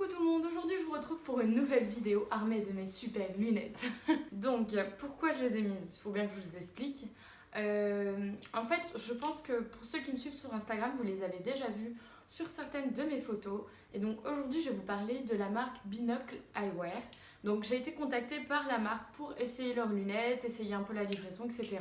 Coucou tout le monde, aujourd'hui je vous retrouve pour une nouvelle vidéo armée de mes super lunettes. Donc pourquoi je les ai mises? Il faut bien que je vous explique. En fait je pense que pour ceux qui me suivent sur Instagram, vous les avez déjà vues sur certaines de mes photos. Et donc aujourd'hui je vais vous parler de la marque Binocle Eyewear. Donc j'ai été contactée par la marque pour essayer leurs lunettes, essayer un peu la livraison, etc.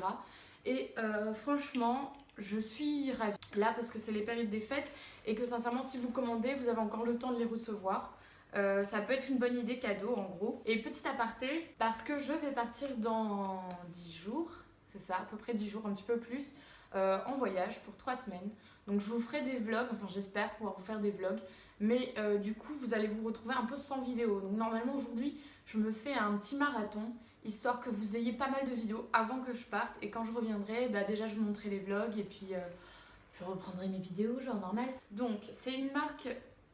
Et franchement je suis ravie là parce que c'est les périodes des fêtes et que sincèrement si vous commandez vous avez encore le temps de les recevoir. Ça peut être une bonne idée cadeau en gros. Et petit aparté, parce que je vais partir dans 10 jours, c'est ça, à peu près 10 jours, un petit peu plus, en voyage pour 3 semaines. Donc je vous ferai des vlogs, enfin j'espère pouvoir vous faire des vlogs. Mais du coup vous allez vous retrouver un peu sans vidéo. Donc normalement aujourd'hui je me fais un petit marathon, histoire que vous ayez pas mal de vidéos avant que je parte. Et quand je reviendrai, bah déjà je vous montrerai les vlogs et puis je reprendrai mes vidéos genre normal. Donc c'est une marque,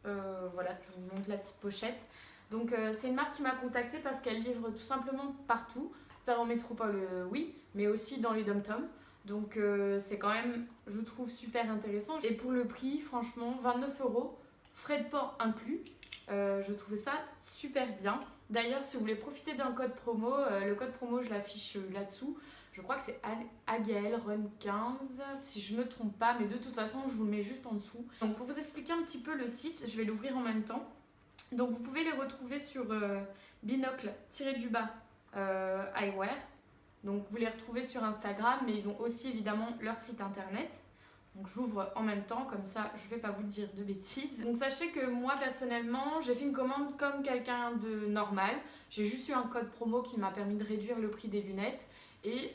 voilà, je vous montre la petite pochette. Donc c'est une marque qui m'a contactée parce qu'elle livre tout simplement partout. C'est-à-dire en métropole, oui, mais aussi dans les dom-toms. Donc c'est quand même, je trouve, super intéressant. Et pour le prix, franchement, 29 €, frais de port inclus. Je trouvais ça super bien. D'ailleurs, si vous voulez profiter d'un code promo, le code promo, je l'affiche là-dessous. Je crois que c'est AGL Run 15, si je ne me trompe pas, mais de toute façon, je vous le mets juste en dessous. Donc, pour vous expliquer un petit peu le site, je vais l'ouvrir en même temps. Donc, vous pouvez les retrouver sur binocle-du-bas eyewear. Donc, vous les retrouvez sur Instagram, mais ils ont aussi évidemment leur site internet. Donc j'ouvre en même temps, comme ça je vais pas vous dire de bêtises. Donc sachez que moi personnellement, j'ai fait une commande comme quelqu'un de normal. J'ai juste eu un code promo qui m'a permis de réduire le prix des lunettes. Et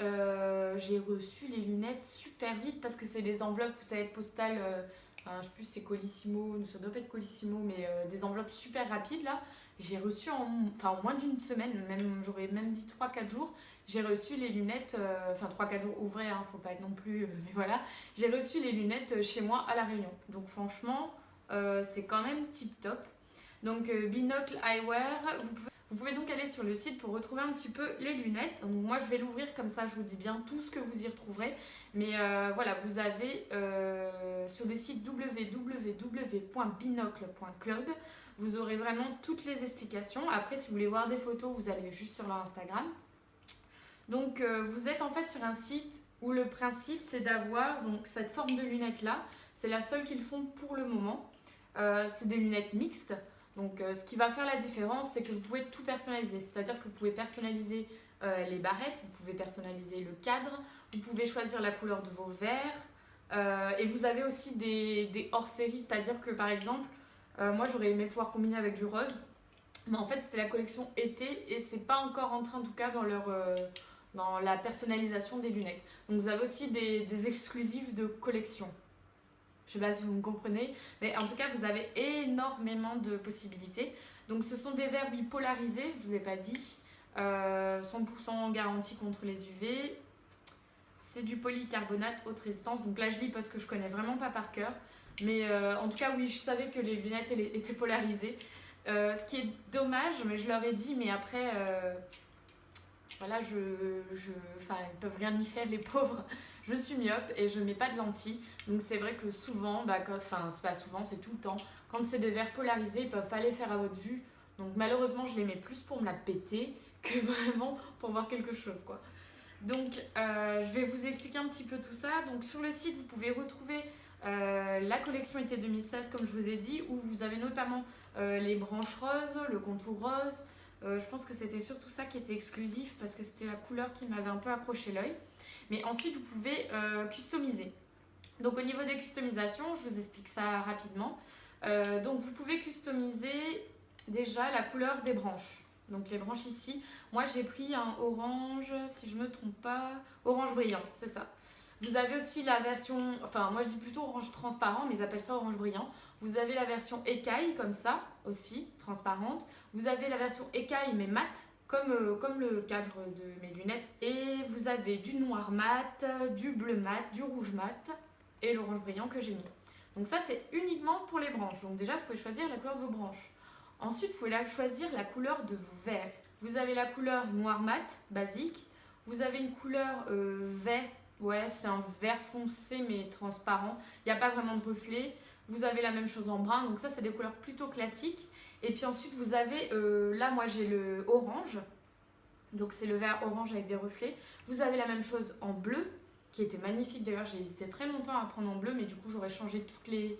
j'ai reçu les lunettes super vite parce que c'est des enveloppes, vous savez, postales, enfin, je sais plus si c'est Colissimo, ça doit pas être Colissimo, mais des enveloppes super rapides là. J'ai reçu en moins d'une semaine, même j'aurais même dit 3-4 jours, j'ai reçu les lunettes, enfin 3-4 jours ouvrés, hein, faut pas être non plus, mais voilà. J'ai reçu les lunettes chez moi à La Réunion. Donc franchement, c'est quand même tip top. Donc Binocle Eyewear, vous pouvez donc aller sur le site pour retrouver un petit peu les lunettes. Donc moi je vais l'ouvrir comme ça, je vous dis bien tout ce que vous y retrouverez. Mais voilà, vous avez sur le site www.binocle.club, vous aurez vraiment toutes les explications. Après, si vous voulez voir des photos, vous allez juste sur leur Instagram. Donc vous êtes en fait sur un site où le principe c'est d'avoir donc cette forme de lunettes là. C'est la seule qu'ils font pour le moment. C'est des lunettes mixtes. Donc ce qui va faire la différence, c'est que vous pouvez tout personnaliser. C'est-à-dire que vous pouvez personnaliser les barrettes, vous pouvez personnaliser le cadre, vous pouvez choisir la couleur de vos verres. Et vous avez aussi des hors-série, c'est-à-dire que par exemple, moi j'aurais aimé pouvoir combiner avec du rose. Mais en fait c'était la collection été et c'est pas encore entré en tout cas dans la personnalisation des lunettes. Donc vous avez aussi des exclusifs de collection. Je sais pas si vous me comprenez, mais en tout cas vous avez énormément de possibilités. Donc ce sont des verres polarisés, je vous ai pas dit, 100% garantie contre les UV. C'est du polycarbonate haute résistance. Donc là je lis parce que je connais vraiment pas par cœur. Mais en tout cas oui, je savais que les lunettes étaient polarisées. Ce qui est dommage, mais je leur ai dit, mais après voilà, enfin, ils peuvent rien y faire les pauvres. Je suis myope et je mets pas de lentilles. Donc c'est vrai que souvent, enfin c'est pas souvent, c'est tout le temps. Quand c'est des verres polarisés, ils peuvent pas les faire à votre vue. Donc malheureusement, je les mets plus pour me la péter que vraiment pour voir quelque chose quoi. Donc je vais vous expliquer un petit peu tout ça. Donc sur le site, vous pouvez retrouver la collection été 2016 comme je vous ai dit, où vous avez notamment les branches roses, le contour rose. Je pense que c'était surtout ça qui était exclusif parce que c'était la couleur qui m'avait un peu accroché l'œil. Mais ensuite, vous pouvez customiser. Donc au niveau des customisations, je vous explique ça rapidement. Donc vous pouvez customiser déjà la couleur des branches. Donc les branches ici, moi j'ai pris un orange, si je ne me trompe pas, orange brillant, c'est ça. Vous avez aussi la version, enfin moi je dis plutôt orange transparent, mais ils appellent ça orange brillant. Vous avez la version écaille comme ça aussi, transparente. Vous avez la version écaille mais mat, comme le cadre de mes lunettes. Et vous avez du noir mat, du bleu mat, du rouge mat et l'orange brillant que j'ai mis. Donc ça c'est uniquement pour les branches. Donc déjà vous pouvez choisir la couleur de vos branches. Ensuite vous pouvez choisir la couleur de vos verres. Vous avez la couleur noir mat, basique. Vous avez une couleur vert. Ouais, c'est un vert foncé mais transparent. Il n'y a pas vraiment de reflet. Vous avez la même chose en brun, donc ça c'est des couleurs plutôt classiques. Et puis ensuite vous avez, là moi j'ai le orange, donc c'est le vert orange avec des reflets. Vous avez la même chose en bleu, qui était magnifique d'ailleurs, j'ai hésité très longtemps à prendre en bleu, mais du coup j'aurais changé toutes les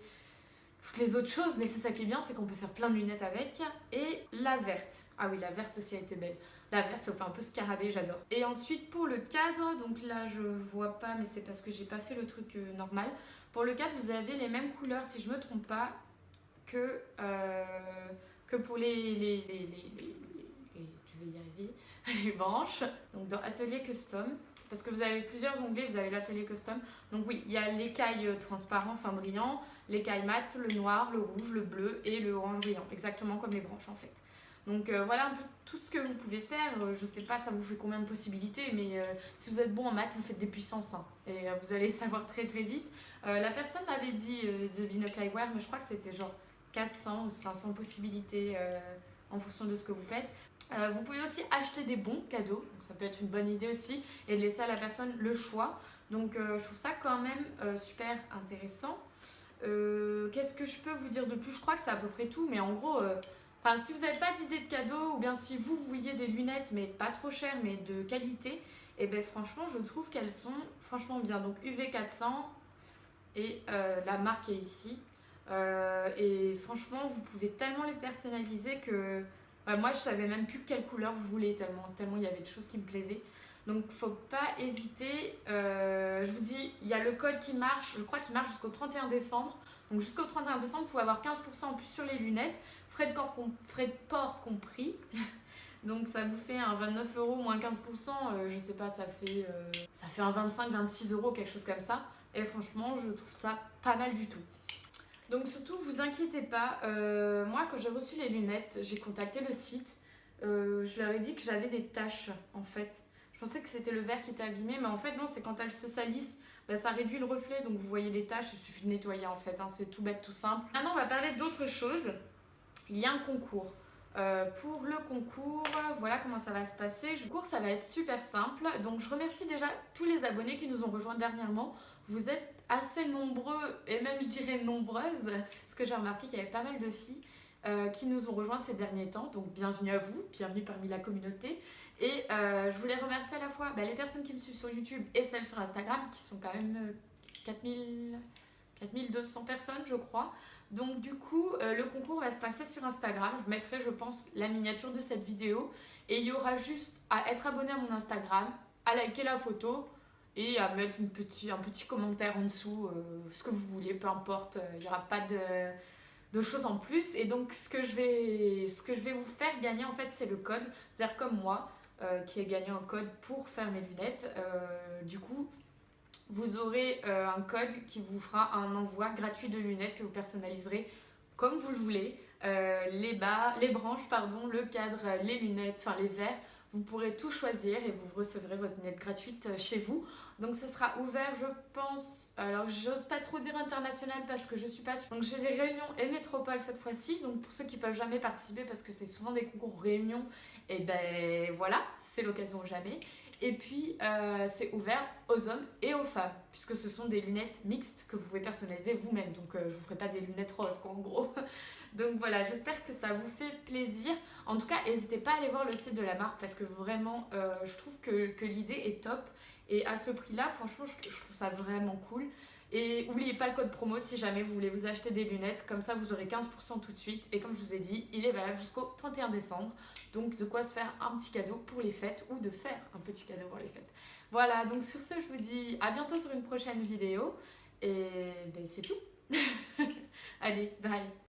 autres choses, mais c'est ça qui est bien, c'est qu'on peut faire plein de lunettes avec. Et la verte, ah oui la verte aussi a été belle. La verte ça fait un peu scarabée, j'adore. Et ensuite pour le cadre, donc là je vois pas, mais c'est parce que j'ai pas fait le truc normal. Pour le cadre vous avez les mêmes couleurs si je me trompe pas que pour tu veux y arriver, les branches. Donc dans Atelier Custom, parce que vous avez plusieurs onglets, vous avez l'Atelier Custom. Donc oui, il y a l'écaille transparent, enfin brillant, l'écaille mat, le noir, le rouge, le bleu et le orange brillant, exactement comme les branches en fait. Donc voilà un peu tout ce que vous pouvez faire. Je sais pas ça vous fait combien de possibilités, mais si vous êtes bon en maths, vous faites des puissances 1 et vous allez savoir très très vite. La personne m'avait dit de Binocle Eyewear, mais je crois que c'était genre 400 ou 500 possibilités en fonction de ce que vous faites. Vous pouvez aussi acheter des bons cadeaux, donc ça peut être une bonne idée aussi, et de laisser à la personne le choix. Donc je trouve ça quand même super intéressant. Qu'est-ce que je peux vous dire de plus? Je crois que c'est à peu près tout, mais en gros, si vous n'avez pas d'idée de cadeau, ou bien si vous vouliez des lunettes, mais pas trop chères, mais de qualité, et ben franchement, je trouve qu'elles sont franchement bien. Donc UV400, et la marque est ici. Et franchement, vous pouvez tellement les personnaliser que moi, je savais même plus quelle couleur je voulais, tellement il y avait de choses qui me plaisaient. Donc, faut pas hésiter. Je vous dis, il y a le code qui marche, je crois qu'il marche jusqu'au 31 décembre. Donc, jusqu'au 31 décembre, vous pouvez avoir 15% en plus sur les lunettes, frais de port compris. Donc, ça vous fait un 29 € moins 15%. Je sais pas, ça fait un 25-26 €, quelque chose comme ça. Et franchement, je trouve ça pas mal du tout. Donc surtout, vous inquiétez pas. Moi, quand j'ai reçu les lunettes, j'ai contacté le site. Je leur ai dit que j'avais des taches, en fait. Je pensais que c'était le verre qui était abîmé, mais en fait, non, c'est quand elles se salissent, ça réduit le reflet. Donc vous voyez les taches, il suffit de nettoyer, en fait. C'est tout bête, tout simple. Maintenant, on va parler d'autre chose. Il y a un concours. Pour le concours, voilà comment ça va se passer. Le concours, ça va être super simple. Donc, je remercie déjà tous les abonnés qui nous ont rejoints dernièrement. Vous êtes assez nombreux et même, je dirais, nombreuses. Parce que j'ai remarqué qu'il y avait pas mal de filles qui nous ont rejoints ces derniers temps. Donc, bienvenue à vous, bienvenue parmi la communauté. Et je voulais remercier à la fois les personnes qui me suivent sur YouTube et celles sur Instagram, qui sont quand même 4200 personnes, je crois. Donc du coup, le concours va se passer sur Instagram. Je mettrai, je pense, la miniature de cette vidéo. Et il y aura juste à être abonné à mon Instagram, à liker la photo et à mettre un petit commentaire en dessous, ce que vous voulez, peu importe. Il n'y aura pas de choses en plus. Et donc ce que je vais vous faire gagner, en fait, c'est le code. C'est-à-dire comme moi, qui ai gagné un code pour faire mes lunettes. Du coup, vous aurez un code qui vous fera un envoi gratuit de lunettes que vous personnaliserez comme vous le voulez. Les branches, pardon, le cadre, les lunettes, enfin les verres, vous pourrez tout choisir et vous recevrez votre lunette gratuite chez vous. Donc ça sera ouvert, je pense, alors j'ose pas trop dire international parce que je suis pas sûre. Donc j'ai des réunions et métropoles cette fois-ci, donc pour ceux qui peuvent jamais participer parce que c'est souvent des concours réunions, et ben voilà, c'est l'occasion ou jamais. Et puis, c'est ouvert aux hommes et aux femmes, puisque ce sont des lunettes mixtes que vous pouvez personnaliser vous-même. Donc, je ne vous ferai pas des lunettes roses, quoi, en gros. Donc, voilà, j'espère que ça vous fait plaisir. En tout cas, n'hésitez pas à aller voir le site de la marque, parce que vraiment, je trouve que l'idée est top. Et à ce prix-là, franchement, je trouve ça vraiment cool. Et n'oubliez pas le code promo si jamais vous voulez vous acheter des lunettes. Comme ça, vous aurez 15% tout de suite. Et comme je vous ai dit, il est valable jusqu'au 31 décembre. Donc, de quoi se faire un petit cadeau pour les fêtes ou de faire un petit cadeau pour les fêtes. Voilà, donc sur ce, je vous dis à bientôt sur une prochaine vidéo. Et ben, c'est tout. Allez, bye.